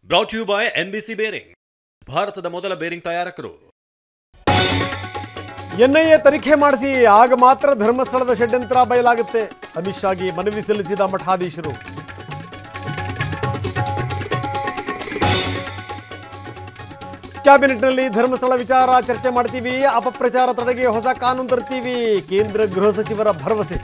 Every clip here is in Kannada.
Brought you by NBC bearing, ಭಾರತದ ಮೊದಲ ಬೇರಿಂಗ್ ತಯಾರಕರು. NIA ತನಿಖೆ ಮಾಡಿಸಿ, ಆಗ ಮಾತ್ರ ಧರ್ಮಸ್ಥಳದ ಷಡ್ಯಂತ್ರ ಬಯಲಾಗುತ್ತೆ. ಅಮಿತ್ ಶಾಗೆ ಮನವಿ ಸಲ್ಲಿಸಿದ ಮಠಾಧೀಶರು. ಕ್ಯಾಬಿನೆಟ್ನಲ್ಲಿ ಧರ್ಮಸ್ಥಳ ವಿಚಾರ ಚರ್ಚೆ ಮಾಡ್ತೀವಿ, ಅಪಪ್ರಚಾರ ತಡೆಗೆ ಹೊಸ ಕಾನೂನು ತರ್ತೀವಿ, ಕೇಂದ್ರ ಗೃಹ ಸಚಿವರ ಭರವಸೆ.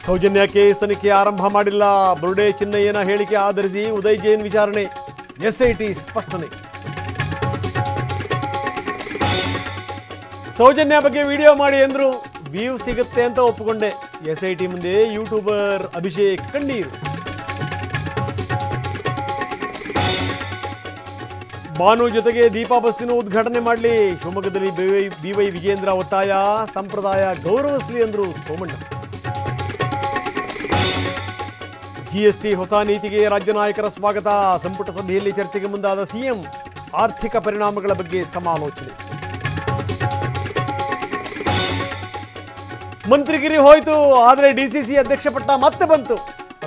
ಸೌಜನ್ಯ ಕೇಸ್ ತನಿಖೆ ಆರಂಭ ಮಾಡಿಲ್ಲ, ಬುರ್ಡೆ ಚಿನ್ನಯ್ಯನ ಹೇಳಿಕೆ ಆಧರಿಸಿ ಉದಯ್ ಜೈನ್ ವಿಚಾರಣೆ, SIT ಸ್ಪಷ್ಟನೆ. ಸೌಜನ್ಯ ಬಗ್ಗೆ ವಿಡಿಯೋ ಮಾಡಿ ಎಂದ್ರು, ವ್ಯೂ ಸಿಗುತ್ತೆ ಅಂತ ಒಪ್ಪಿಕೊಂಡೆ. SIT ಮುಂದೆ ಯೂಟ್ಯೂಬರ್ ಅಭಿಷೇಕ್ ಕಣ್ಣೀರು. ಬಾನು ಜೊತೆಗೆ ದೀಪಾ ಬಸ್ತಿನ ಉದ್ಘಾಟನೆ ಮಾಡಲಿ, ಶಿವಮೊಗ್ಗದಲ್ಲಿ BY ವಿಜೇಂದ್ರ ಒತ್ತಾಯ, ಸಂಪ್ರದಾಯ ಗೌರವಿಸಲಿ ಎಂದ್ರು ಸೋಮಣ್ಣ. GST ಹೊಸ ನೀತಿಗೆ ರಾಜ್ಯ ನಾಯಕರ ಸ್ವಾಗತ, ಸಂಪುಟ ಸಭೆಯಲ್ಲಿ ಚರ್ಚೆಗೆ ಮುಂದಾದ CM, ಆರ್ಥಿಕ ಪರಿಣಾಮಗಳ ಬಗ್ಗೆ ಸಮಾಲೋಚನೆ. ಮಂತ್ರಿಗಿರಿ ಹೋಯಿತು, ಆದರೆ DCC ಅಧ್ಯಕ್ಷ ಪಟ್ಟ ಮತ್ತೆ ಬಂತು.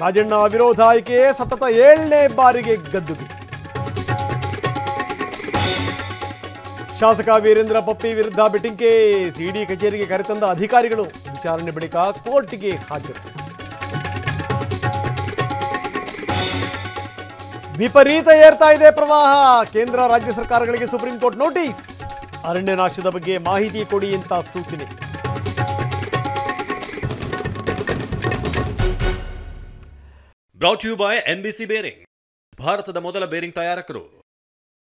ರಾಜಣ್ಣ ವಿರೋಧ ಆಯ್ಕೆ, ಸತತ 7ನೇ ಬಾರಿಗೆ ಗದ್ದುಗೆ. ಶಾಸಕ ವೀರೇಂದ್ರ ಪಪ್ಪಿ ವಿರುದ್ಧ ಬೆಟ್ಟಿಂಗ್ ಕೇಸ್, ED ಕಚೇರಿಗೆ ಕರೆತಂದ ಅಧಿಕಾರಿಗಳು, ವಿಚಾರಣೆ ಬಳಿಕ ಕೋರ್ಟ್ಗೆ ಹಾಜರು. ವಿಪರೀತ ಏರ್ತಾ ಇದೆ ಪ್ರವಾಹ, ಕೇಂದ್ರ ರಾಜ್ಯ ಸರ್ಕಾರಗಳಿಗೆ ಸುಪ್ರೀಂ ಕೋರ್ಟ್ ನೋಟಿಸ್, ಅರಣ್ಯ ನಾಶದ ಬಗ್ಗೆ ಮಾಹಿತಿ ಕೊಡಿ ಅಂತ ಸೂಚನೆ. Brought you by NBC bearing, ಭಾರತದ ಮೊದಲ ಬೇರಿಂಗ್ ತಯಾರಕರು.